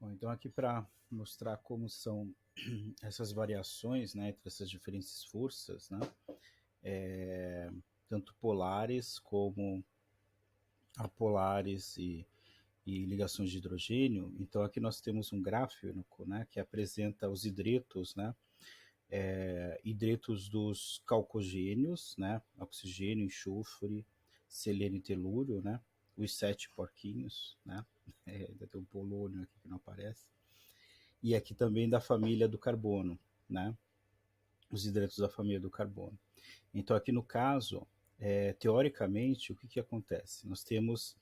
Bom, então aqui para mostrar como são essas variações, né, entre essas diferentes forças, né, tanto polares como apolares e ligações de hidrogênio. Então aqui nós temos um gráfico, né, que apresenta os hidretos, né, hidretos dos calcogênios, né, oxigênio, enxofre, selênio e telúrio, né, os 7 porquinhos, né, ainda tem um polônio aqui que não aparece, e aqui também da família do carbono, né, os hidretos da família do carbono. Então aqui no caso, teoricamente, o que, que acontece? Nós temos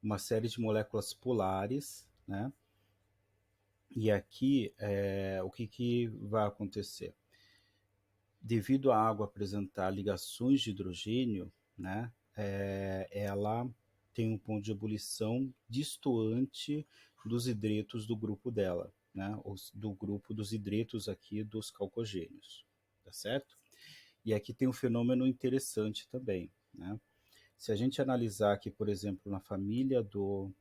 uma série de moléculas polares, né, e aqui o que, que vai acontecer? Devido à água apresentar ligações de hidrogênio, né, ela tem um ponto de ebulição distoante dos hidretos do grupo dela, né, do grupo dos hidretos aqui dos calcogênios, tá certo? E aqui tem um fenômeno interessante também, né? Se a gente analisar aqui, por exemplo, na família do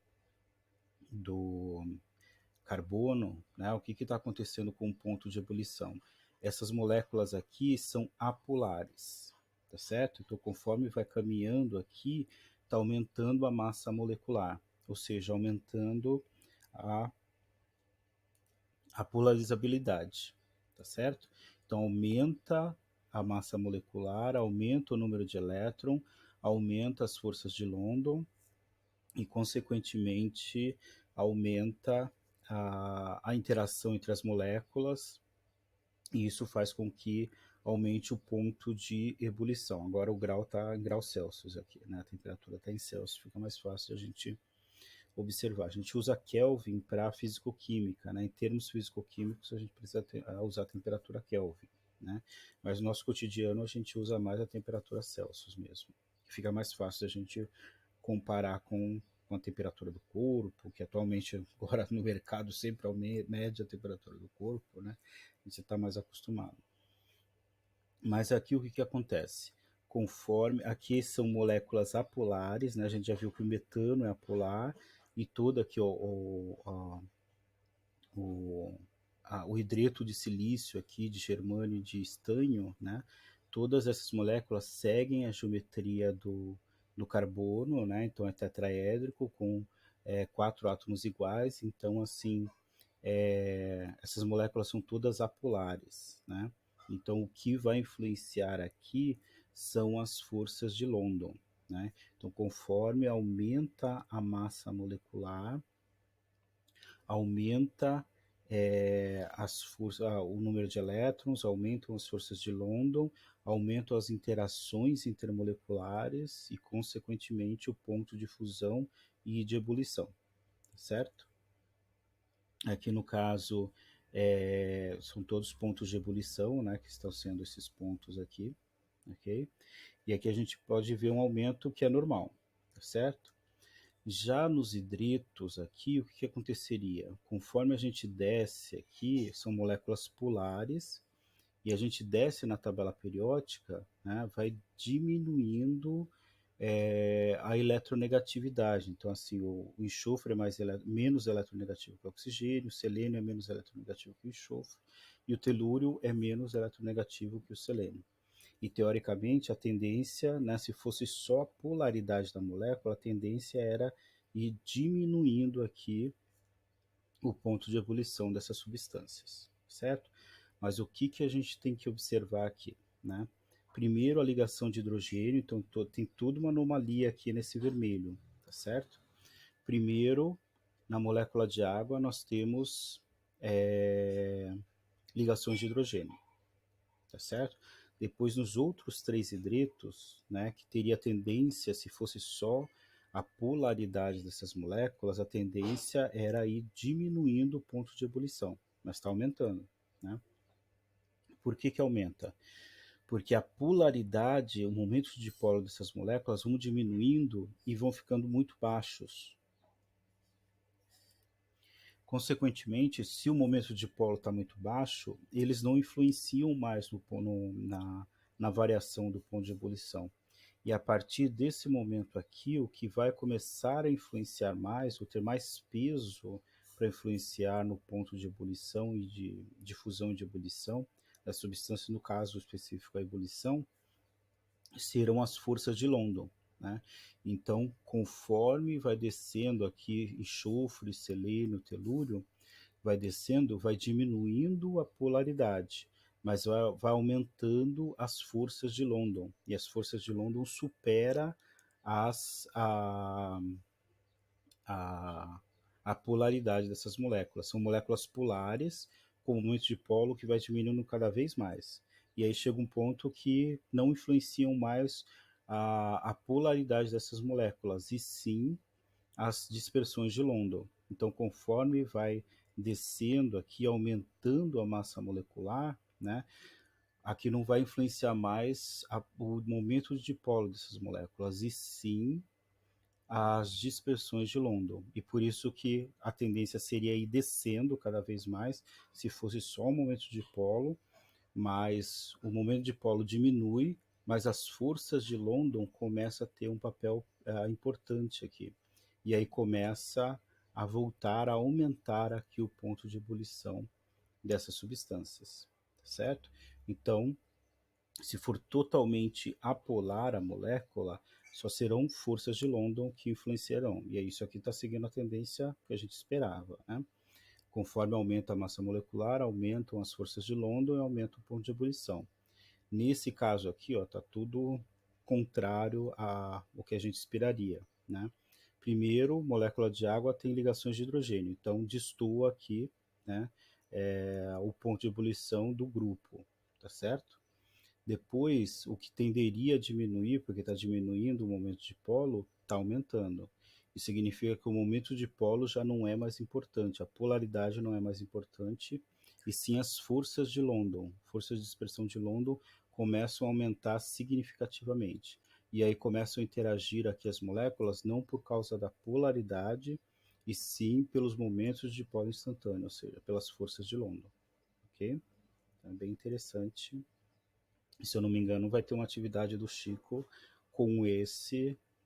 carbono, né, o que está acontecendo com o ponto de ebulição? Essas moléculas aqui são apolares, tá certo? Então, conforme vai caminhando aqui, está aumentando a massa molecular, ou seja, aumentando a, a polarizabilidade, tá certo? Então, aumenta a massa molecular, aumenta o número de elétron, aumenta as forças de London e, consequentemente, aumenta a interação entre as moléculas, e isso faz com que aumente o ponto de ebulição. Agora o grau está em graus Celsius aqui, né? A temperatura está em Celsius, fica mais fácil a gente observar. A gente usa Kelvin para fisicoquímica, né? Em termos fisicoquímicos a gente precisa usar a temperatura Kelvin, né? Mas no nosso cotidiano a gente usa mais a temperatura Celsius mesmo. Fica mais fácil a gente comparar com a temperatura do corpo, que atualmente agora no mercado sempre mede a temperatura do corpo, né? E você está mais acostumado. Mas aqui o que, que acontece? Conforme, aqui são moléculas apolares, né? A gente já viu que o metano é apolar, e todo aqui o hidreto de silício aqui, de germânio e de estanho, né? Todas essas moléculas seguem a geometria do carbono, né? Então é tetraédrico com 4 átomos iguais. Então, assim, essas moléculas são todas apolares, né? Então, o que vai influenciar aqui são as forças de London, né? Então, conforme aumenta a massa molecular, aumenta as forças, o número de elétrons, aumentam as forças de London, aumentam as interações intermoleculares e, consequentemente, o ponto de fusão e de ebulição, certo? Aqui no caso, são todos pontos de ebulição, né, que estão sendo esses pontos aqui, ok? E aqui a gente pode ver um aumento que é normal, tá certo? Já nos hidretos aqui, o que aconteceria? Conforme a gente desce aqui, são moléculas polares, e a gente desce na tabela periódica, né, vai diminuindo a eletronegatividade. Então, assim, o enxofre é menos eletronegativo que o oxigênio, o selênio é menos eletronegativo que o enxofre, e o telúrio é menos eletronegativo que o selênio. E, teoricamente, a tendência, né, se fosse só a polaridade da molécula, a tendência era ir diminuindo aqui o ponto de ebulição dessas substâncias, certo? Mas o que, que a gente tem que observar aqui, né? Primeiro, a ligação de hidrogênio, então tem tudo uma anomalia aqui nesse vermelho, tá certo? Primeiro, na molécula de água, nós temos ligações de hidrogênio, tá certo? Depois, nos outros 3 hidretos, né, que teria tendência, se fosse só a polaridade dessas moléculas, a tendência era ir diminuindo o ponto de ebulição, mas está aumentando, né? Por que que aumenta? Porque a polaridade, o momento de dipolo dessas moléculas vão diminuindo e vão ficando muito baixos. Consequentemente, se o momento de dipolo está muito baixo, eles não influenciam mais na variação do ponto de ebulição. E a partir desse momento aqui, o que vai começar a influenciar mais, ou ter mais peso para influenciar no ponto de ebulição e de fusão e de ebulição da substância, no caso específico a ebulição, serão as forças de London, né? Então, conforme vai descendo aqui enxofre, selênio, telúrio, vai descendo, vai diminuindo a polaridade, mas vai aumentando as forças de London. E as forças de London supera as, a, a polaridade dessas moléculas. São moléculas polares, com muito dipolo, que vai diminuindo cada vez mais. E aí chega um ponto que não influenciam mais a polaridade dessas moléculas, e sim as dispersões de London. Então, conforme vai descendo aqui, aumentando a massa molecular, né, aqui não vai influenciar mais o momento de dipolo dessas moléculas, e sim as dispersões de London. E por isso que a tendência seria ir descendo cada vez mais, se fosse só o momento de dipolo, mas o momento de dipolo diminui, mas as forças de London começam a ter um papel importante aqui. E aí começa a voltar a aumentar aqui o ponto de ebulição dessas substâncias, tá certo? Então, se for totalmente apolar a molécula, só serão forças de London que influenciarão. E é isso aqui está seguindo a tendência que a gente esperava, né? Conforme aumenta a massa molecular, aumentam as forças de London e aumenta o ponto de ebulição. Nesse caso aqui, ó, tá tudo contrário ao que a gente esperaria, né? Primeiro, molécula de água tem ligações de hidrogênio, então destoa aqui, né, o ponto de ebulição do grupo, tá certo? Depois, o que tenderia a diminuir, porque está diminuindo o momento de polo, está aumentando. Isso significa que o momento de polo já não é mais importante, a polaridade não é mais importante, e sim as forças de London. Forças de dispersão de London começam a aumentar significativamente. E aí começam a interagir aqui as moléculas não por causa da polaridade, e sim pelos momentos de polo instantâneo, ou seja, pelas forças de London. Ok? Então é bem interessante. Se eu não me engano, vai ter uma atividade do Chico com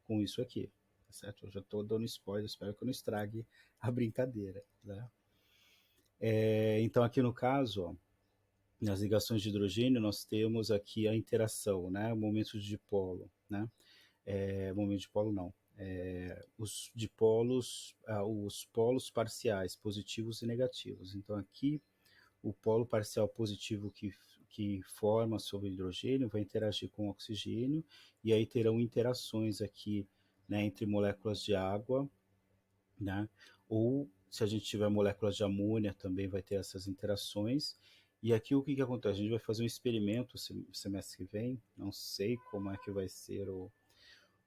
com isso aqui, tá certo? Eu já estou dando spoiler, espero que eu não estrague a brincadeira, né? Então aqui no caso, ó, nas ligações de hidrogênio, nós temos aqui a interação, né? O momento de dipolo, né? Momento de dipolo não. Os dipolos, os polos parciais, positivos e negativos. Então aqui o polo parcial positivo que forma sobre o hidrogênio vai interagir com o oxigênio, e aí terão interações aqui, né, entre moléculas de água, né, ou se a gente tiver moléculas de amônia também vai ter essas interações. E aqui o que acontece? A gente vai fazer um experimento semestre que vem, não sei como é que vai ser o,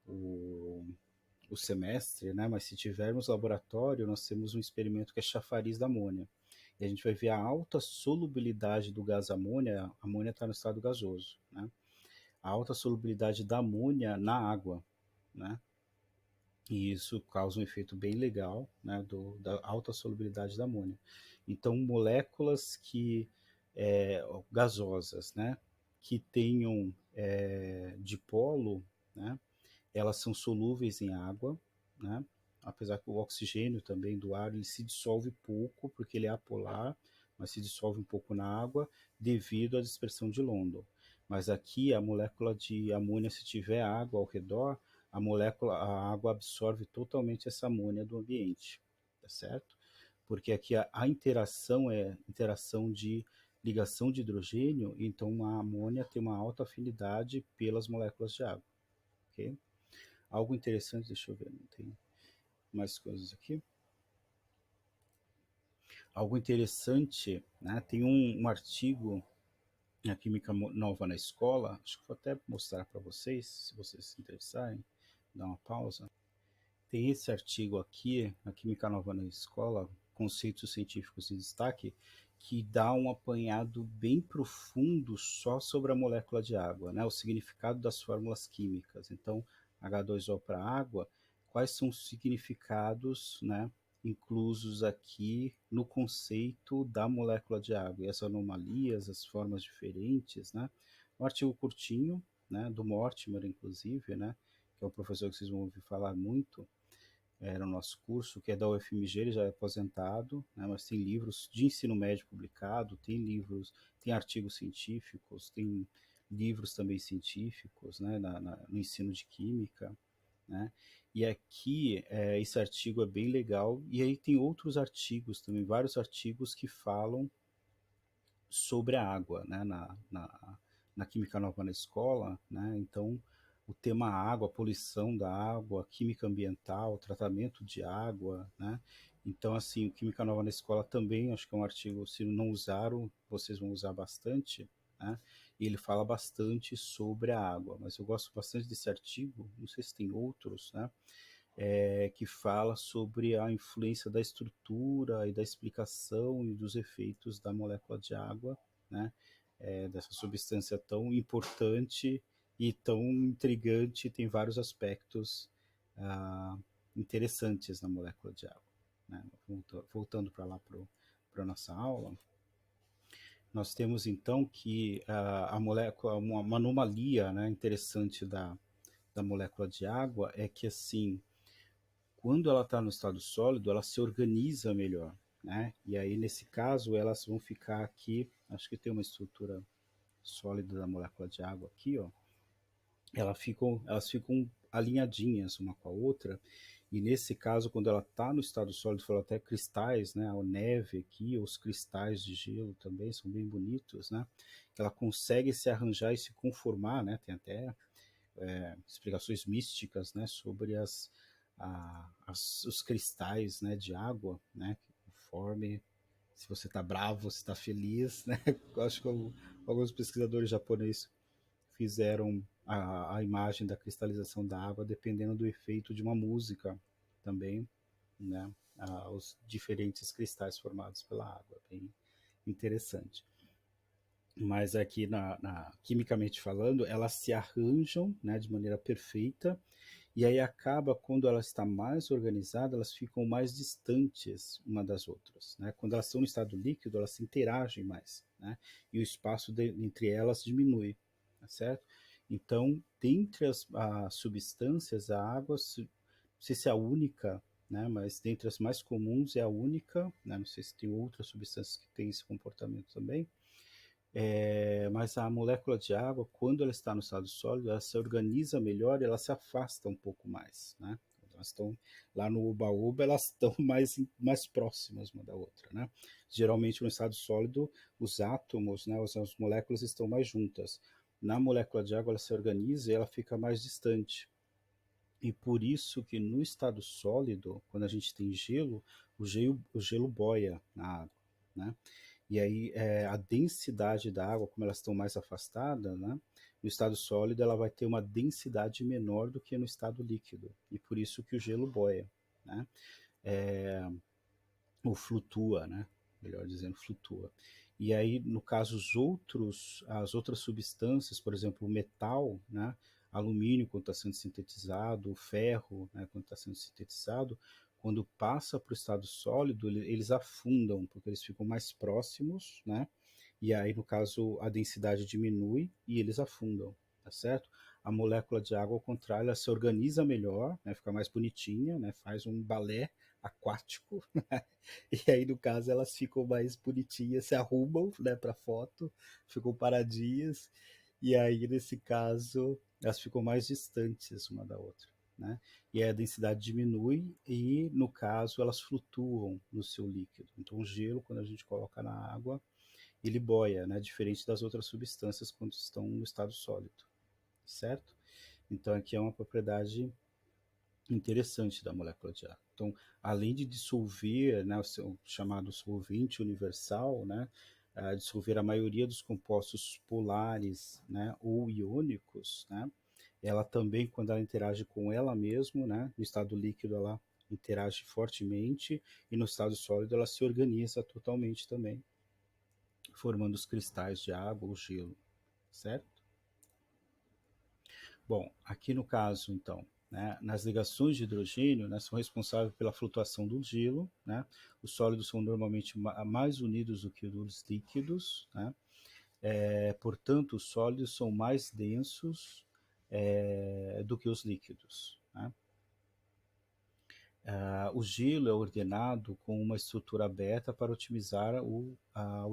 o semestre, né? Mas se tivermos laboratório, nós temos um experimento que é chafariz da amônia. E a gente vai ver a alta solubilidade do gás amônia. A amônia está no estado gasoso, né? A alta solubilidade da amônia na água, né? E isso causa um efeito bem legal, né? Da alta solubilidade da amônia. Então, moléculas gasosas, né? Que tenham dipolo, né? Elas são solúveis em água, né? Apesar que o oxigênio também do ar ele se dissolve pouco, porque ele é apolar, mas se dissolve um pouco na água devido à dispersão de London. Mas aqui a molécula de amônia, se tiver água ao redor, a água absorve totalmente essa amônia do ambiente, tá certo? Porque aqui a interação é interação de ligação de hidrogênio, então a amônia tem uma alta afinidade pelas moléculas de água, ok? Algo interessante, deixa eu ver, não tem mais coisas aqui. Algo interessante, né? Tem um artigo na Química Nova na Escola, acho que vou até mostrar para vocês, se vocês se interessarem, dar uma pausa. Tem esse artigo aqui, na Química Nova na Escola, Conceitos Científicos em Destaque, que dá um apanhado bem profundo só sobre a molécula de água, né? O significado das fórmulas químicas. Então, H2O para água, quais são os significados, né, inclusos aqui no conceito da molécula de água, e as anomalias, as formas diferentes, né? Um artigo curtinho, né, do Mortimer, inclusive, né, que é um professor que vocês vão ouvir falar muito, no nosso curso, que é da UFMG, ele já é aposentado, né, mas tem livros de ensino médio publicado, tem livros, tem artigos científicos, tem livros também científicos, né, no ensino de química, né? E aqui esse artigo é bem legal, e aí tem outros artigos também, vários artigos que falam sobre a água, né, na Química Nova na Escola, né, então o tema água, a poluição da água, química ambiental, tratamento de água, né, então assim, o Química Nova na Escola também, acho que é um artigo, se não usaram, vocês vão usar bastante, né, e ele fala bastante sobre a água, mas eu gosto bastante desse artigo, não sei se tem outros, né, que fala sobre a influência da estrutura e da explicação e dos efeitos da molécula de água, né? Dessa substância tão importante e tão intrigante, tem vários aspectos ah, interessantes na molécula de água. Né? Voltando para lá para a nossa aula, nós temos então que a molécula, uma anomalia, né, interessante da molécula de água é que assim, quando ela está no estado sólido, ela se organiza melhor, né? E aí, nesse caso, elas vão ficar aqui, acho que tem uma estrutura sólida da molécula de água aqui, ó. Elas ficam alinhadinhas uma com a outra, e nesse caso, quando ela está no estado sólido, foram até cristais, né? A neve aqui, os cristais de gelo também são bem bonitos, né? Que ela consegue se arranjar e se conformar, né? Tem até explicações místicas, né, sobre os cristais, né, de água, né, conforme se você está bravo, se está feliz, né. Eu acho que alguns pesquisadores japoneses fizeram a imagem da cristalização da água dependendo do efeito de uma música também, né, os diferentes cristais formados pela água, bem interessante. Mas aqui quimicamente falando, elas se arranjam, né, de maneira perfeita, e aí acaba, quando ela está mais organizada, elas ficam mais distantes uma das outras, né? Quando elas estão no estado líquido, elas se interagem mais, né? E o espaço entre elas diminui, tá certo? Então, dentre as substâncias, a água, não sei se é a única, né? Mas dentre as mais comuns é a única, né? Não sei se tem outras substâncias que têm esse comportamento também, mas a molécula de água, quando ela está no estado sólido, ela se organiza melhor e ela se afasta um pouco mais, né? Elas estão lá no oba-oba, elas estão mais próximas uma da outra, né? Geralmente no estado sólido, os átomos, né, as moléculas estão mais juntas. Na molécula de água, ela se organiza e ela fica mais distante. E por isso que no estado sólido, quando a gente tem gelo, o gelo boia na água, né? E aí a densidade da água, como elas estão mais afastadas, né? No estado sólido ela vai ter uma densidade menor do que no estado líquido. E por isso que o gelo boia, né? Ou flutua, né? Melhor dizendo, flutua. E aí, no caso, as outras substâncias, por exemplo, o metal, né? Alumínio, quando está sendo sintetizado, o ferro, né? Quando está sendo sintetizado, quando passa para o estado sólido, eles afundam, porque eles ficam mais próximos, né? E aí, no caso, a densidade diminui e eles afundam, tá certo? A molécula de água, ao contrário, ela se organiza melhor, né? Fica mais bonitinha, né? Faz um balé aquático, né? E aí, no caso, elas ficam mais bonitinhas, se arrumam, né, para foto, ficam paradinhas, e aí, nesse caso, elas ficam mais distantes uma da outra, né? E aí a densidade diminui e, no caso, elas flutuam no seu líquido. Então, o gelo, quando a gente coloca na água, ele boia, né? Diferente das outras substâncias quando estão no estado sólido, certo? Então, aqui é uma propriedade interessante da molécula de água. Então, além de dissolver, né, o seu chamado solvente universal, né, dissolver a maioria dos compostos polares, né, ou iônicos, né, ela também, quando ela interage com ela mesma, né, no estado líquido ela interage fortemente e no estado sólido ela se organiza totalmente também, formando os cristais de água ou gelo, certo? Bom, aqui no caso, então, né, nas ligações de hidrogênio, né, são responsáveis pela flutuação do gelo, né, os sólidos são normalmente mais unidos do que os líquidos, né, portanto, os sólidos são mais densos do que os líquidos, né. O gelo é ordenado com uma estrutura aberta para otimizar o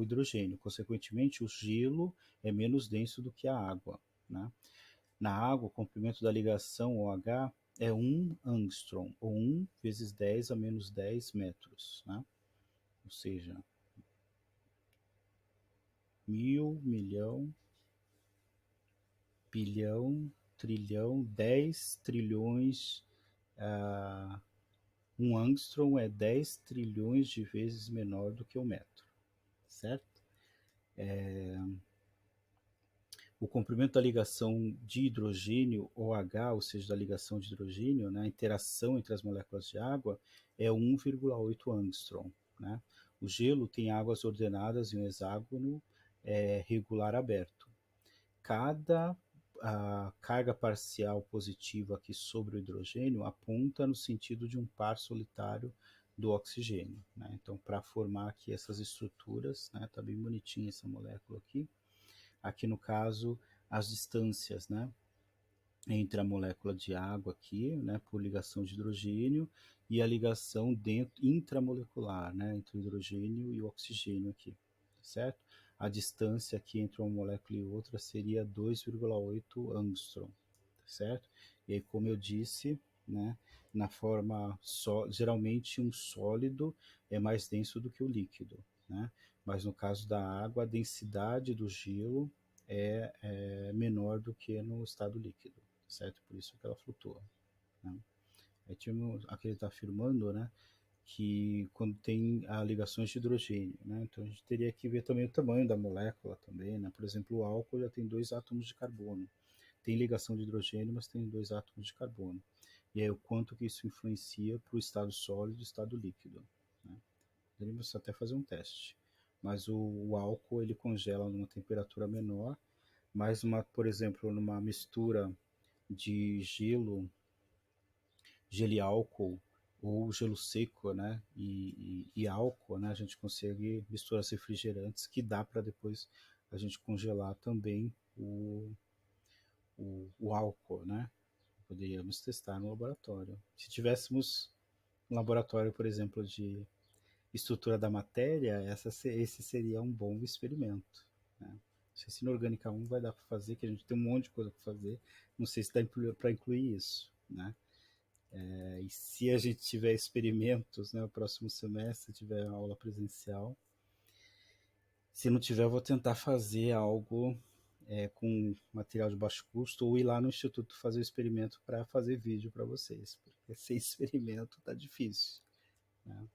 hidrogênio. Consequentemente, o gelo é menos denso do que a água, né? Na água, o comprimento da ligação OH é 1 angstrom, ou 1 vezes 10 a menos 10 metros, né? Ou seja, mil, milhão, bilhão, trilhão, 10 trilhões. ah, 1 angstrom é 10 trilhões de vezes menor do que o metro, certo? O comprimento da ligação de hidrogênio OH, ou seja, da ligação de hidrogênio, né, a interação entre as moléculas de água, é 1,8 angstrom. Né? O gelo tem águas ordenadas em um hexágono regular aberto. Cada carga parcial positiva aqui sobre o hidrogênio aponta no sentido de um par solitário do oxigênio. Né? Então, para formar aqui essas estruturas, né, tá bem bonitinha essa molécula aqui. Aqui no caso, as distâncias, né, entre a molécula de água aqui, né, por ligação de hidrogênio, e a ligação intramolecular, né, entre o hidrogênio e o oxigênio aqui, certo? A distância aqui entre uma molécula e outra seria 2,8 angstrom, certo? E aí, como eu disse, né, na forma geralmente um sólido é mais denso do que o líquido, né? Mas no caso da água, a densidade do gelo é menor do que no estado líquido, certo? Por isso que ela flutua, né? Aí aqui ele está afirmando, né, que quando tem ligações de hidrogênio, né, então a gente teria que ver também o tamanho da molécula também, né? Por exemplo, o álcool já tem 2 átomos de carbono, tem ligação de hidrogênio, mas tem 2 átomos de carbono. E aí o quanto que isso influencia para o estado sólido e estado líquido, né? Poderíamos até fazer um teste. Mas o álcool ele congela numa temperatura menor, mas por exemplo, numa mistura de gelo e álcool, ou gelo seco, né, e álcool, né, a gente consegue misturar refrigerantes que dá para depois a gente congelar também o álcool, né? Poderíamos testar no laboratório. Se tivéssemos um laboratório, por exemplo, de estrutura da matéria, esse seria um bom experimento, né? Não sei se no Orgânica 1 vai dar para fazer, que a gente tem um monte de coisa para fazer. Não sei se dá para incluir isso, né? E se a gente tiver experimentos, né, o próximo semestre tiver aula presencial, se não tiver, eu vou tentar fazer algo com material de baixo custo ou ir lá no instituto fazer o experimento para fazer vídeo para vocês, porque sem experimento tá difícil, né?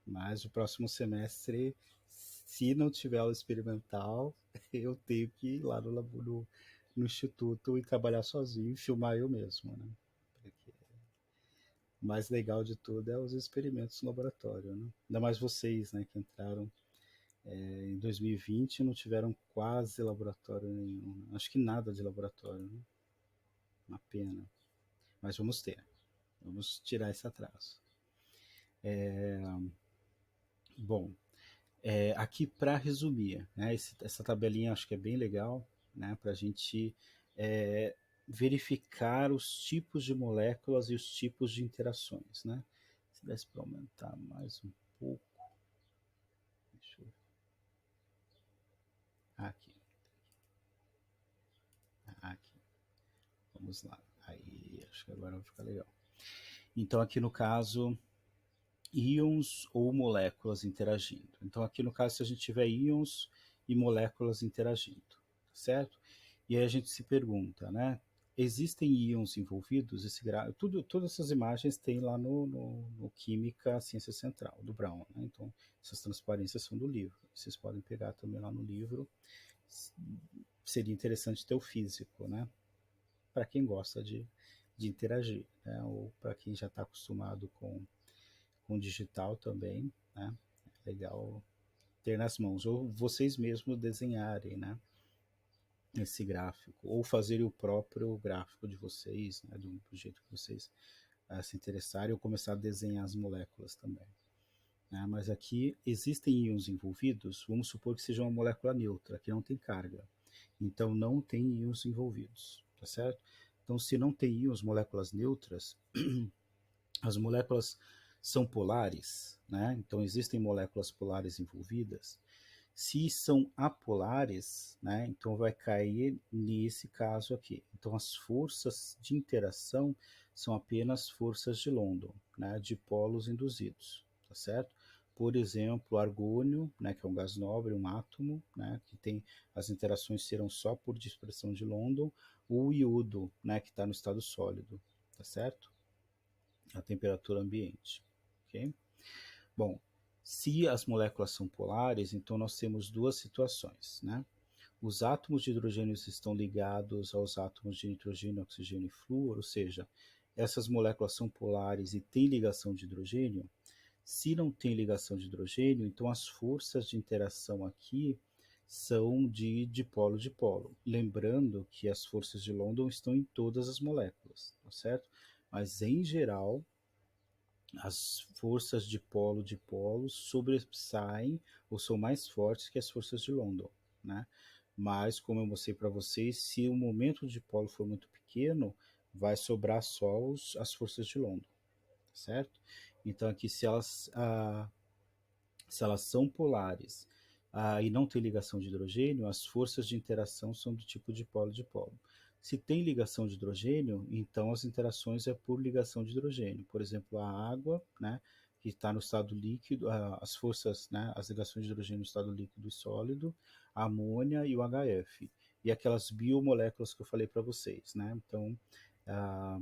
Mas o próximo semestre, se não tiver aula experimental, eu tenho que ir lá no instituto e trabalhar sozinho e filmar eu mesmo, né? Porque o mais legal de tudo é os experimentos no laboratório, né? Ainda mais vocês, né, que entraram em 2020 e não tiveram quase laboratório nenhum, né? Acho que nada de laboratório, né? Uma pena. Mas vamos ter. Vamos tirar esse atraso. Bom, aqui para resumir, né, essa tabelinha acho que é bem legal, né, para a gente é, verificar os tipos de moléculas e os tipos de interações, né? Se desse para aumentar mais um pouco, deixa eu aqui, aqui, vamos lá. Aí, acho que agora vai ficar legal. Então aqui no caso íons ou moléculas interagindo. Então, aqui no caso, se a gente tiver íons e moléculas interagindo, certo? E aí a gente se pergunta, né? Existem íons envolvidos? Todas essas imagens tem lá no Química Ciência Central, do Brown, né? Então, essas transparências são do livro. Vocês podem pegar também lá no livro. Seria interessante ter o físico, né? Para quem gosta de interagir, né? Ou para quem já está acostumado com digital também, né? É legal ter nas mãos, ou vocês mesmos desenharem, né, esse gráfico, ou fazerem o próprio gráfico de vocês, né, do jeito que vocês se interessarem, ou começar a desenhar as moléculas também, né? Mas aqui existem íons envolvidos, vamos supor que seja uma molécula neutra, que não tem carga, então não tem íons envolvidos, tá certo? Então, se não tem íons, moléculas neutras, as moléculas são polares, né? Então, existem moléculas polares envolvidas. Se são apolares, né, então vai cair nesse caso aqui. Então as forças de interação são apenas forças de London, né, de polos induzidos, tá certo? Por exemplo, argônio, né, que é um gás nobre, um átomo, né, que tem as interações serão só por dispersão de London, o iodo, né, que está no estado sólido, tá certo? A temperatura ambiente, ok? Bom, se as moléculas são polares, então nós temos duas situações, né? Os átomos de hidrogênio estão ligados aos átomos de nitrogênio, oxigênio e flúor, ou seja, essas moléculas são polares e têm ligação de hidrogênio. Se não tem ligação de hidrogênio, então as forças de interação aqui são de dipolo-dipolo. Lembrando que as forças de London estão em todas as moléculas, tá certo? Mas em geral, as forças de polo sobressaem ou são mais fortes que as forças de London, né? Mas, como eu mostrei para vocês, se o momento de polo for muito pequeno, vai sobrar só as forças de London, certo? Então, aqui, se elas são polares e não tem ligação de hidrogênio, as forças de interação são do tipo dipolo-dipolo. Se tem ligação de hidrogênio, então as interações é por ligação de hidrogênio. Por exemplo, a água, né, que está no estado líquido, as forças, né, as ligações de hidrogênio no estado líquido e sólido, a amônia e o HF. E aquelas biomoléculas que eu falei para vocês, né? Então, ah,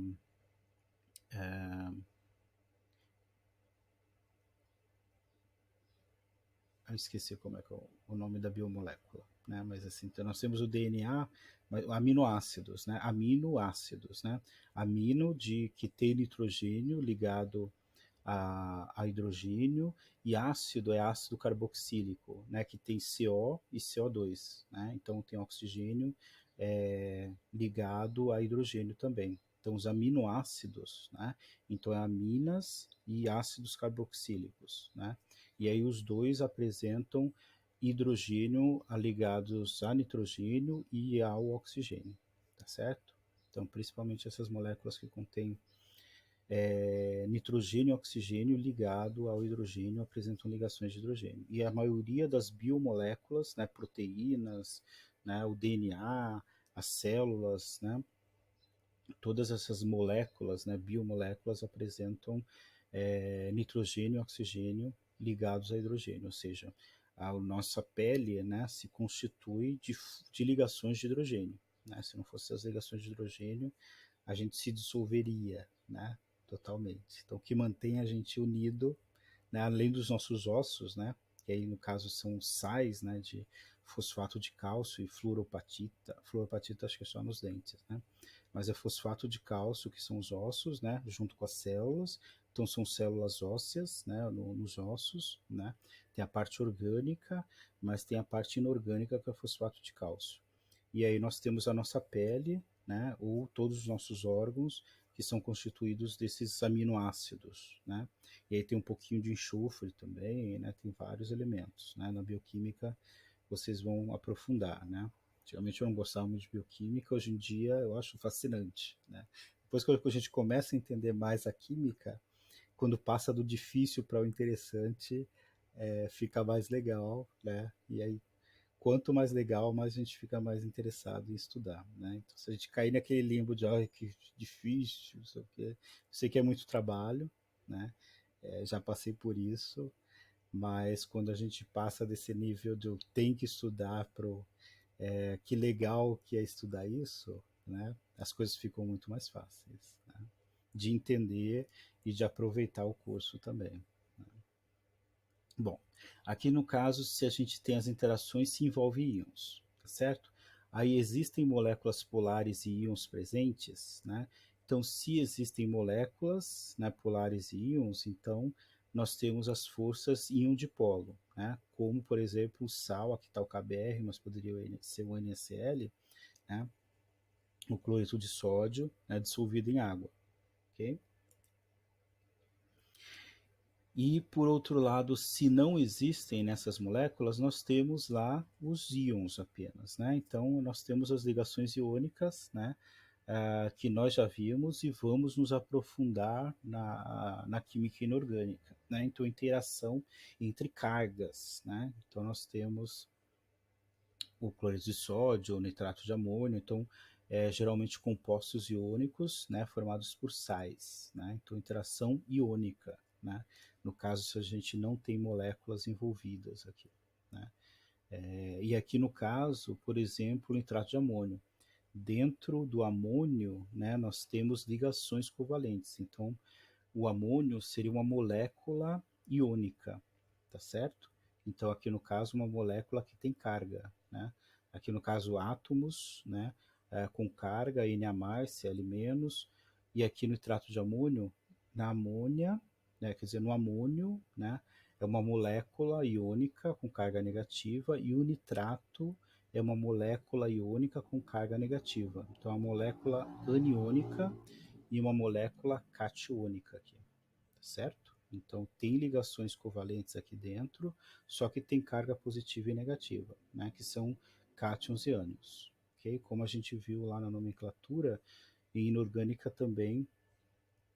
eu esqueci como é que é o nome da biomolécula, né? Mas assim, então nós temos o DNA, aminoácidos, né? Aminoácidos, né? Amino de que tem nitrogênio ligado a hidrogênio e ácido é ácido carboxílico, né? Que tem CO e CO2, né? Então tem oxigênio ligado a hidrogênio também. Então os aminoácidos, né? Então é aminas e ácidos carboxílicos, né? E aí os dois apresentam hidrogênio ligados a nitrogênio e ao oxigênio, tá certo? Então, principalmente essas moléculas que contêm nitrogênio e oxigênio ligado ao hidrogênio apresentam ligações de hidrogênio. E a maioria das biomoléculas, né, proteínas, né, o DNA, as células, né, todas essas moléculas, né, biomoléculas apresentam nitrogênio e oxigênio ligados a hidrogênio, ou seja, a nossa pele, né, se constitui de ligações de hidrogênio, né? Se não fossem as ligações de hidrogênio, a gente se dissolveria, né, totalmente. Então, o que mantém a gente unido, né, além dos nossos ossos, né, que aí no caso são sais, né, de fosfato de cálcio e fluoropatita acho que é só nos dentes, né, mas é fosfato de cálcio que são os ossos, né, junto com as células, então são células ósseas, né, nos ossos, né, tem a parte orgânica, mas tem a parte inorgânica que é o fosfato de cálcio. E aí nós temos a nossa pele, né, ou todos os nossos órgãos que são constituídos desses aminoácidos, né? E aí tem um pouquinho de enxofre também, né? Tem vários elementos, né? Na bioquímica vocês vão aprofundar, né? Antigamente eu não gostava muito de bioquímica, hoje em dia eu acho fascinante, né? Depois que a gente começa a entender mais a química, quando passa do difícil para o interessante, fica mais legal, né? E aí quanto mais legal, mais a gente fica mais interessado em estudar, né? Então, se a gente cair naquele limbo de, ai, que difícil, não sei o quê, eu sei que é muito trabalho, né? Já passei por isso, mas quando a gente passa desse nível de eu tenho que estudar pro, que legal que é estudar isso, né? As coisas ficam muito mais fáceis, né? De entender e de aproveitar o curso também. Bom, aqui no caso, se a gente tem as interações, se envolve íons, tá certo? Aí existem moléculas polares e íons presentes, né? Então, se existem moléculas, né, polares e íons, então nós temos as forças íon dipolo, né? Como, por exemplo, o sal, aqui está o KBr, mas poderia ser o NaCl, né? O cloreto de sódio, né, dissolvido em água, ok? E, por outro lado, se não existem nessas moléculas, nós temos lá os íons apenas, né? Então, nós temos as ligações iônicas, né? que nós já vimos e vamos nos aprofundar na química inorgânica, né? Então, interação entre cargas, né? Então, nós temos o cloreto de sódio, o nitrato de amônio, então, geralmente compostos iônicos, né, formados por sais, né? Então, interação iônica, né? No caso, se a gente não tem moléculas envolvidas aqui, né? E aqui no caso, por exemplo, o nitrato de amônio. Dentro do amônio, né, nós temos ligações covalentes. Então, o amônio seria uma molécula iônica, tá certo? Então, aqui no caso, uma molécula que tem carga, né? Aqui no caso, átomos, né, com carga, Na+, Cl-, e aqui no nitrato de amônio, na amônia, né, quer dizer, no amônio, né, é uma molécula iônica com carga negativa e o nitrato é uma molécula iônica com carga negativa. Então, é uma molécula aniônica e uma molécula catiônica aqui, tá certo? Então, tem ligações covalentes aqui dentro, só que tem carga positiva e negativa, né, que são cátions e ânions, ok? Como a gente viu lá na nomenclatura, em inorgânica também,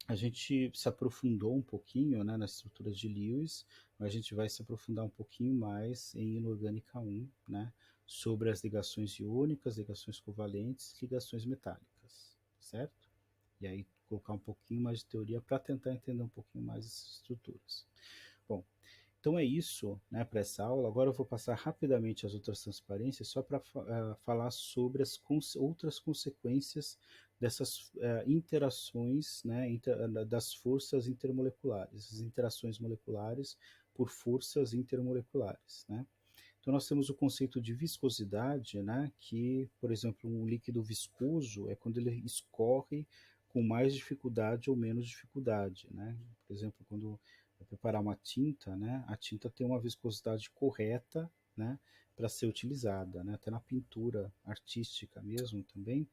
a gente se aprofundou um pouquinho, né, nas estruturas de Lewis, mas a gente vai se aprofundar um pouquinho mais em inorgânica 1, né, sobre as ligações iônicas, ligações covalentes, ligações metálicas, certo? E aí colocar um pouquinho mais de teoria para tentar entender um pouquinho mais essas estruturas. Bom, então é isso, né, para essa aula. Agora eu vou passar rapidamente as outras transparências só para falar sobre as outras consequências dessas interações, né, das forças intermoleculares, as interações moleculares por forças intermoleculares, né? Então nós temos o conceito de viscosidade, né, que, por exemplo, um líquido viscoso é quando ele escorre com mais dificuldade ou menos dificuldade, né? Por exemplo, quando vai preparar uma tinta, né, a tinta tem uma viscosidade correta, né, para ser utilizada, né? Até na pintura artística mesmo também,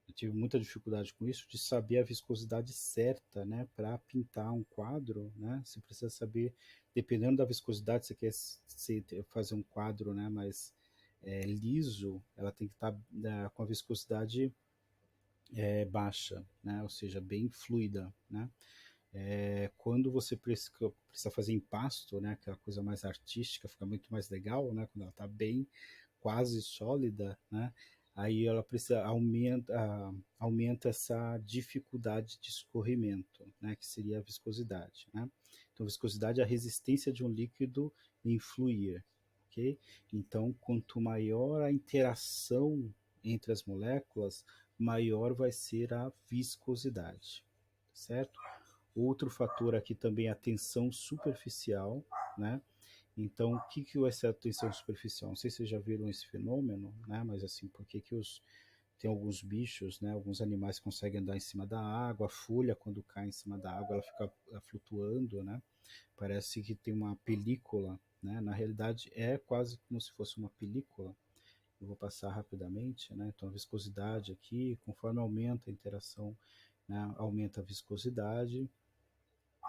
eu tive muita dificuldade com isso, de saber a viscosidade certa, né, para pintar um quadro, né? Você precisa saber, dependendo da viscosidade, você quer fazer um quadro, né, mais liso, ela tem que estar com a viscosidade baixa, né? Ou seja, bem fluida, né? Quando você precisa fazer impasto, né, aquela coisa mais artística, fica muito mais legal, né, quando ela está bem quase sólida, né, aí ela precisa aumenta essa dificuldade de escorrimento, né, que seria a viscosidade, né? Então, viscosidade é a resistência de um líquido em fluir, ok? Então, quanto maior a interação entre as moléculas, maior vai ser a viscosidade, certo? Outro fator aqui também é a tensão superficial, né? Então, o que, que vai ser a tensão superficial? Não sei se vocês já viram esse fenômeno, né? Mas assim, por que que tem alguns bichos, né? Alguns animais conseguem andar em cima da água, a folha quando cai em cima da água, ela fica flutuando, né? Parece que tem uma película, né? Na realidade é quase como se fosse uma película. Eu vou passar rapidamente, né? Então, a viscosidade aqui, conforme aumenta a interação, né? Aumenta a viscosidade,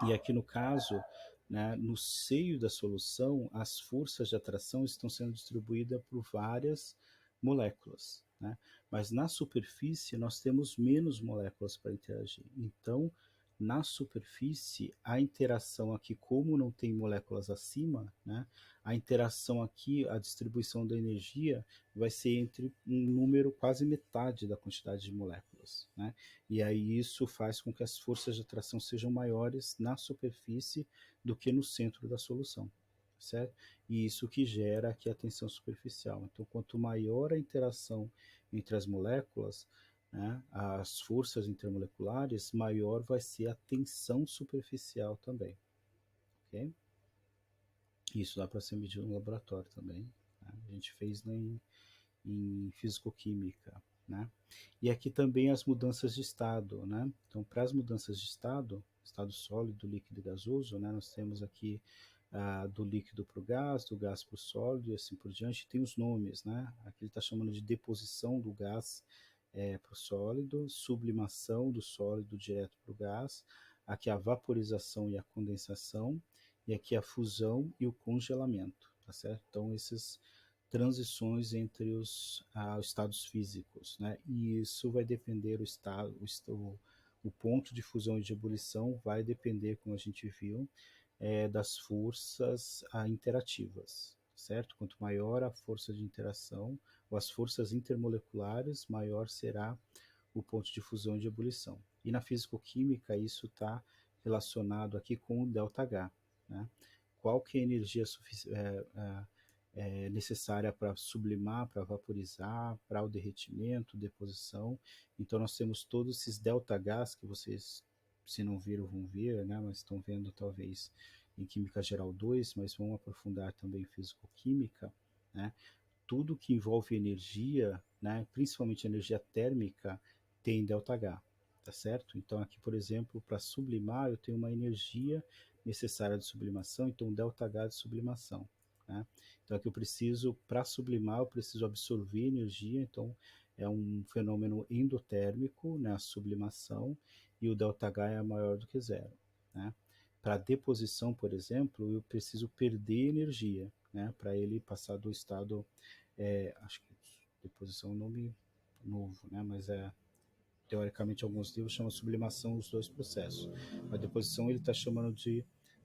e aqui no caso, né, no seio da solução, as forças de atração estão sendo distribuídas por várias moléculas, né? Mas na superfície nós temos menos moléculas para interagir. Então, na superfície, a interação aqui, como não tem moléculas acima, né, a interação aqui, a distribuição da energia vai ser entre um número quase metade da quantidade de moléculas, né? E aí isso faz com que as forças de atração sejam maiores na superfície do que no centro da solução, certo? E isso que gera aqui a tensão superficial. Então, quanto maior a interação entre as moléculas, né, as forças intermoleculares, maior vai ser a tensão superficial também, ok? Isso dá para ser medido no laboratório também, né? A gente fez em fisicoquímica, né? E aqui também as mudanças de estado, né? Então, para as mudanças de estado sólido, líquido e gasoso, né? Nós temos aqui do líquido para o gás, do gás para o sólido e assim por diante. Tem os nomes, né? Aqui ele está chamando de deposição do gás para o sólido, sublimação do sólido direto para o gás, aqui a vaporização e a condensação, e aqui a fusão e o congelamento, tá certo? Então, esses transições entre os estados físicos, né? E isso vai depender o ponto de fusão e de ebulição vai depender, como a gente viu, das forças interativas, certo? Quanto maior a força de interação ou as forças intermoleculares, maior será o ponto de fusão e de ebulição. E na físico-química isso está relacionado aqui com o ΔH, né? Qual que é a energia necessária para sublimar, para vaporizar, para o derretimento, deposição. Então nós temos todos esses ΔHs que vocês, se não viram, vão ver, né? Mas estão vendo talvez em Química Geral 2, mas vão aprofundar também em Físico-Química, né? Tudo que envolve energia, né, principalmente energia térmica, tem ΔH, tá certo? Então aqui, por exemplo, para sublimar, eu tenho uma energia necessária de sublimação, então ΔH de sublimação, né? Então aqui eu preciso, para sublimar, eu preciso absorver energia, então é um fenômeno endotérmico, né, a sublimação, e o ΔH é maior do que zero, né? Para deposição, por exemplo, eu preciso perder energia, né, para ele passar do estado, acho que deposição é um nome novo, né, mas teoricamente alguns livros chamam de sublimação os dois processos. A deposição ele está chamando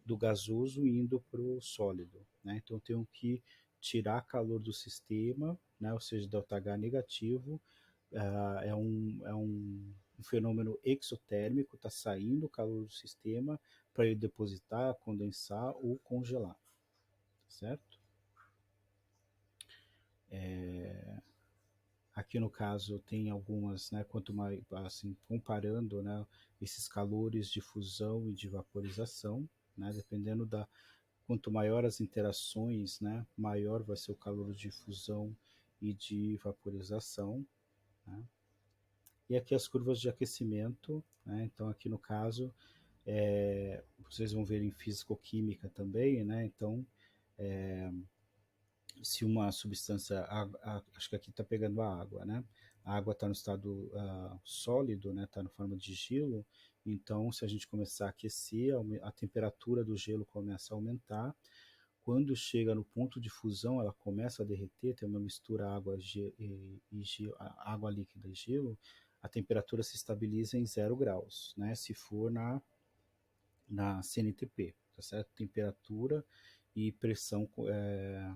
do gasoso indo para o sólido, né? Então eu tenho que tirar calor do sistema, né? Ou seja, ΔH negativo, um fenômeno exotérmico, está saindo o calor do sistema para ele depositar, condensar ou congelar, certo? Aqui no caso tem algumas, né, quanto mais, assim, comparando, né, esses calores de fusão e de vaporização, né, dependendo quanto maior as interações, né, maior vai ser o calor de fusão e de vaporização, né. E aqui as curvas de aquecimento, né, então aqui no caso, vocês vão ver em físico-química também, né, então se uma substância, acho que aqui está pegando a água, né? A água está no estado sólido, né? Está na forma de gelo. Então, se a gente começar a aquecer, a temperatura do gelo começa a aumentar. Quando chega no ponto de fusão, ela começa a derreter, tem uma mistura água líquida e gelo, a temperatura se estabiliza em 0 graus, né? Se for na CNTP, tá certo? Temperatura e pressão é,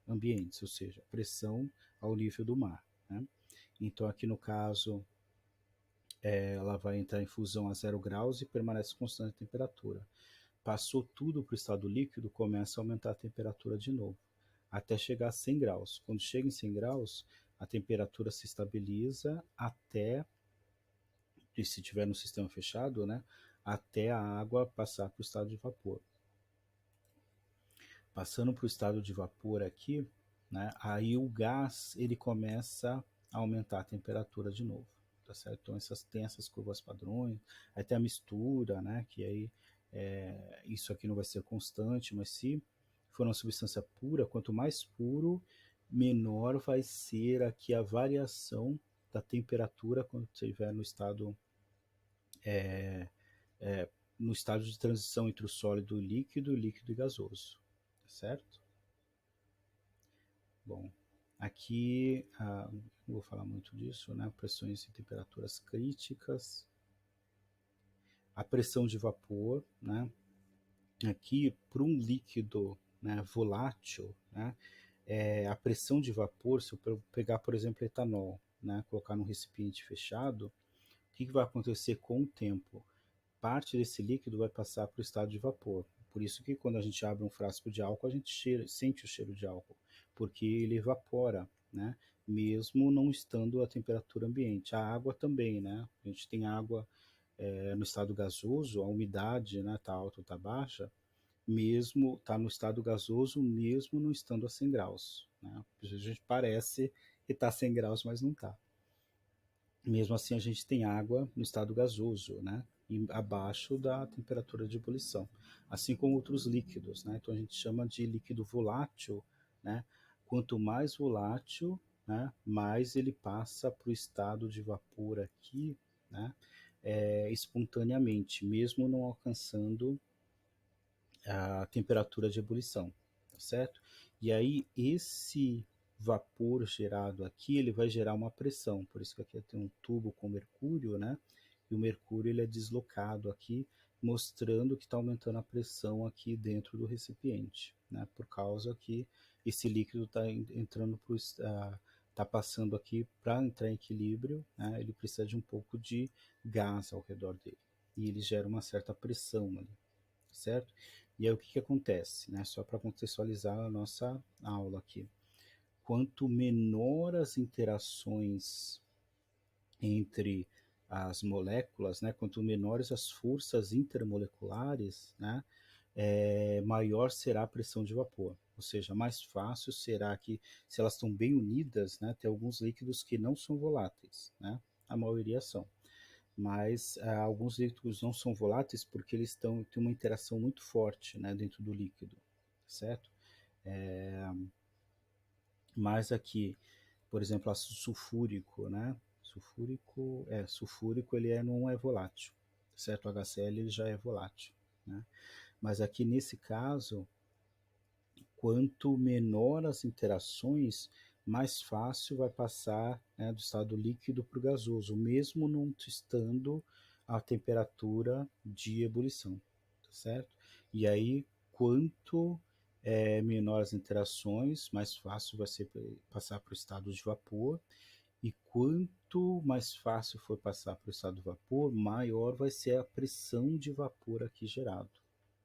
ambientes, ou seja, pressão ao nível do mar, né? Então aqui no caso ela vai entrar em fusão a 0 graus e permanece constante a temperatura. Passou tudo para o estado líquido, começa a aumentar a temperatura de novo, até chegar a 100 graus. Quando chega em 100 graus, a temperatura se estabiliza até, e se tiver no sistema fechado, né, até a água passar para o estado de vapor. Passando para o estado de vapor aqui, né, aí o gás ele começa a aumentar a temperatura de novo, tá certo? Então tem essas curvas padrões, aí tem a mistura, né, que aí isso aqui não vai ser constante, mas se for uma substância pura, quanto mais puro, menor vai ser aqui a variação da temperatura quando estiver é, no estado de transição entre o sólido e o líquido e gasoso, tá certo? Bom, aqui não vou falar muito disso, né? Pressões e temperaturas críticas, a pressão de vapor, né? Aqui para um líquido, né, volátil, né? A pressão de vapor, se eu pegar, por exemplo, etanol, né, colocar num recipiente fechado, o que vai acontecer com o tempo? Parte desse líquido vai passar para o estado de vapor. Por isso que quando a gente abre um frasco de álcool, a gente sente o cheiro de álcool, porque ele evapora, né? Mesmo não estando a temperatura ambiente. A água também, né? A gente tem água no estado gasoso, a umidade, né, tá alta ou tá baixa, mesmo tá no estado gasoso, mesmo não estando a 100 graus, né? A gente parece que está a 100 graus, mas não está. Mesmo assim, a gente tem água no estado gasoso, né? E abaixo da temperatura de ebulição, assim como outros líquidos, né? Então a gente chama de líquido volátil, né? Quanto mais volátil, né, mais ele passa para o estado de vapor aqui, né? Espontaneamente, mesmo não alcançando a temperatura de ebulição, tá certo? E aí esse vapor gerado aqui, ele vai gerar uma pressão, por isso que aqui tem um tubo com mercúrio, né? E o mercúrio ele é deslocado aqui, mostrando que está aumentando a pressão aqui dentro do recipiente, né? Por causa que esse líquido está entrando para está passando aqui para entrar em equilíbrio, né? Ele precisa de um pouco de gás ao redor dele e ele gera uma certa pressão ali, certo? E aí o que acontece, né? Só para contextualizar a nossa aula aqui. Quanto menor as interações entre as moléculas, né? Quanto menores as forças intermoleculares, né? Maior será a pressão de vapor. Ou seja, mais fácil será que, se elas estão bem unidas, né? Tem alguns líquidos que não são voláteis, né? A maioria são, mas alguns líquidos não são voláteis porque eles têm uma interação muito forte, né, dentro do líquido, certo? Mas aqui, por exemplo, ácido sulfúrico, né? Sulfúrico ele não é volátil, certo? O HCl ele já é volátil, né? Mas aqui nesse caso, quanto menor as interações, mais fácil vai passar, né, do estado líquido para o gasoso, mesmo não estando a temperatura de ebulição, tá certo? E aí, quanto menor as interações, mais fácil vai ser passar para o estado de vapor, e quanto mais fácil for passar para o estado de vapor, maior vai ser a pressão de vapor aqui gerado,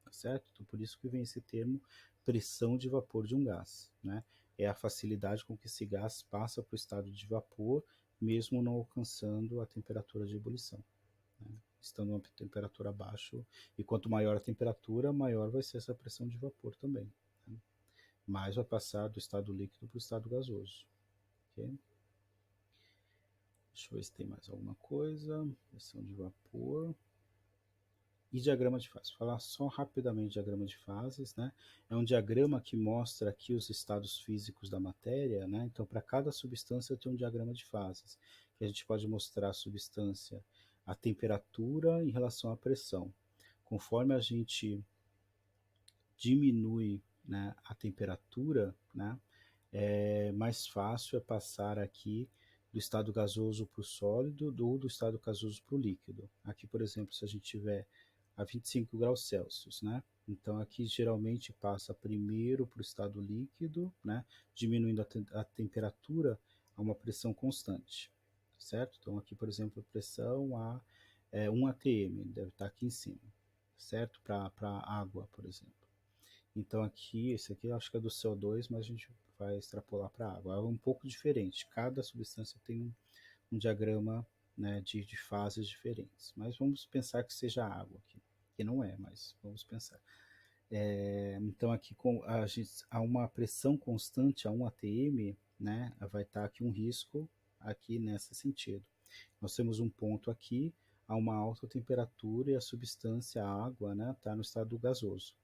tá certo? Então, por isso que vem esse termo pressão de vapor de um gás, né? É a facilidade com que esse gás passa para o estado de vapor, mesmo não alcançando a temperatura de ebulição, né? Estando uma temperatura abaixo, e quanto maior a temperatura, maior vai ser essa pressão de vapor também, né? Mais vai passar do estado líquido para o estado gasoso, ok? Deixa eu ver se tem mais alguma coisa. Pressão de vapor. E diagrama de fases. Vou falar só rapidamente diagrama de fases, né? É um diagrama que mostra aqui os estados físicos da matéria, né? Então, para cada substância tem um diagrama de fases, que a gente pode mostrar a substância, a temperatura em relação à pressão. Conforme a gente diminui, né, a temperatura, né, mais fácil é passar aqui do estado gasoso para o sólido ou do estado gasoso para o líquido. Aqui, por exemplo, se a gente tiver a 25 graus Celsius, né? Então aqui geralmente passa primeiro para o estado líquido, né? Diminuindo a temperatura a uma pressão constante, certo? Então aqui, por exemplo, a pressão a 1 atm, deve estar aqui em cima, certo? Para água, por exemplo. Então aqui, esse aqui eu acho que é do CO2, mas a gente vai extrapolar para a água. É um pouco diferente, cada substância tem um diagrama, né, de fases diferentes. Mas vamos pensar que seja água aqui, que não é, mas vamos pensar. Então aqui há uma pressão constante a 1 atm, né, vai estar aqui um risco aqui nesse sentido. Nós temos um ponto aqui a uma alta temperatura e a substância, a água, né, está no estado gasoso.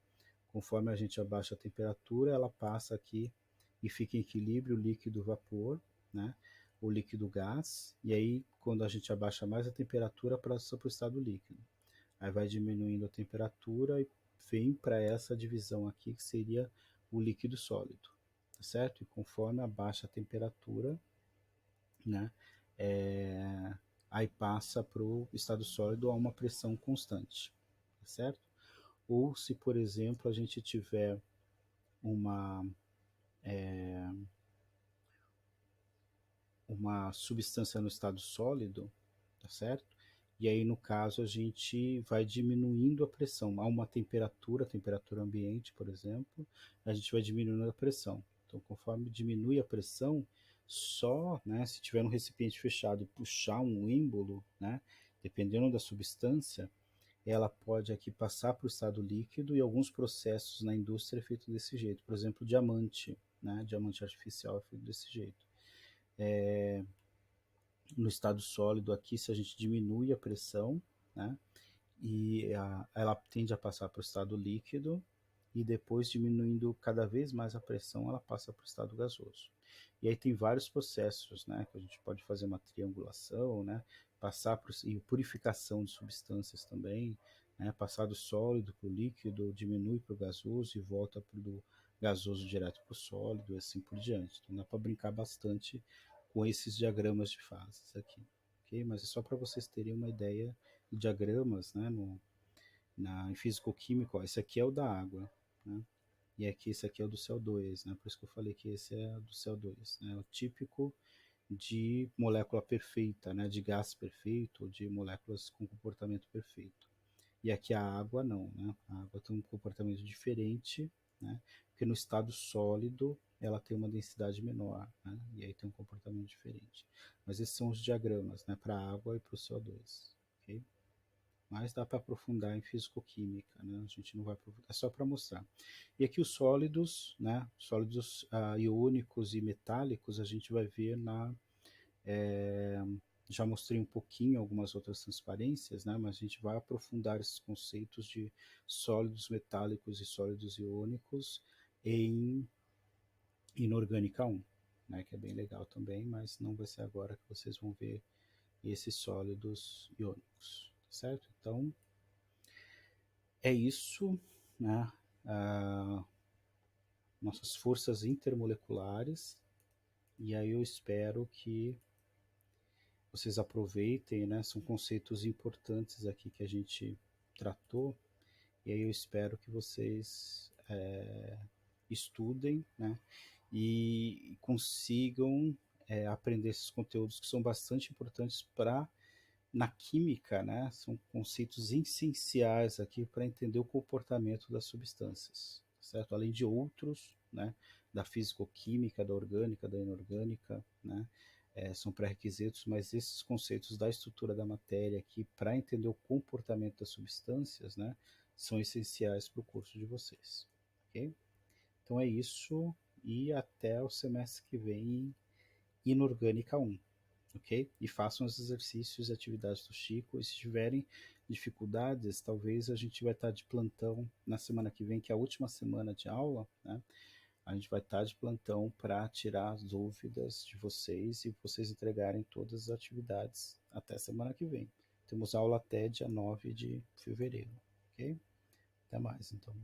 Conforme a gente abaixa a temperatura, ela passa aqui e fica em equilíbrio o líquido-vapor, né? O líquido-gás, e aí quando a gente abaixa mais a temperatura, passa para o estado líquido. Aí vai diminuindo a temperatura e vem para essa divisão aqui, que seria o líquido sólido, tá certo? E conforme abaixa a temperatura, né? É, aí passa para o estado sólido a uma pressão constante, tá certo? Ou se, por exemplo, a gente tiver uma, uma substância no estado sólido, tá certo? E aí, no caso, a gente vai diminuindo a pressão. Há uma temperatura, temperatura ambiente, por exemplo, a gente vai diminuindo a pressão. Então, conforme diminui a pressão, só, né, se tiver um recipiente fechado e puxar um êmbolo, né, dependendo da substância, ela pode aqui passar para o estado líquido, e alguns processos na indústria é feito desse jeito. Por exemplo, diamante, né, diamante artificial é feito desse jeito. No estado sólido aqui, se a gente diminui a pressão, né, e ela tende a passar para o estado líquido, e depois diminuindo cada vez mais a pressão, ela passa para o estado gasoso. E aí tem vários processos, né, que a gente pode fazer uma triangulação, né, passar por, e purificação de substâncias também, né? Passar do sólido para o líquido, diminui para o gasoso e volta para o gasoso direto para o sólido e assim por diante. Então dá para brincar bastante com esses diagramas de fases aqui, ok? Mas é só para vocês terem uma ideia de diagramas, né? Em físico-químico, ó, esse aqui é o da água, né? E aqui esse aqui é o do CO2, né? Por isso que eu falei que esse é do CO2, né? O típico de molécula perfeita, né? De gás perfeito, ou de moléculas com comportamento perfeito. E aqui a água não, né? A água tem um comportamento diferente, né? Porque no estado sólido ela tem uma densidade menor, né? E aí tem um comportamento diferente. Mas esses são os diagramas, né? Para a água e para o CO2, ok? Mas dá para aprofundar em físico-química, né? A gente não vai aprofundar, é só para mostrar. E aqui os sólidos, né? Sólidos iônicos e metálicos a gente vai ver é, já mostrei um pouquinho algumas outras transparências, né? Mas a gente vai aprofundar esses conceitos de sólidos metálicos e sólidos iônicos em Inorgânica 1, né? Que é bem legal também, mas não vai ser agora que vocês vão ver esses sólidos iônicos, certo? Então, é isso, né? Ah, nossas forças intermoleculares, e aí eu espero que vocês aproveitem, né? São conceitos importantes aqui que a gente tratou, e aí eu espero que vocês estudem, né? E consigam aprender esses conteúdos que são bastante importantes para na química, né? São conceitos essenciais aqui para entender o comportamento das substâncias, certo? Além de outros, né? Da físico-química, da orgânica, da inorgânica, né? São pré-requisitos, mas esses conceitos da estrutura da matéria aqui para entender o comportamento das substâncias, né? São essenciais para o curso de vocês, ok? Então é isso e até o semestre que vem em Inorgânica 1, ok? E façam os exercícios e atividades do Chico. E se tiverem dificuldades, talvez a gente vai estar de plantão na semana que vem, que é a última semana de aula, né? A gente vai estar de plantão para tirar as dúvidas de vocês e vocês entregarem todas as atividades até semana que vem. Temos aula até dia 9 de fevereiro, ok? Até mais, então.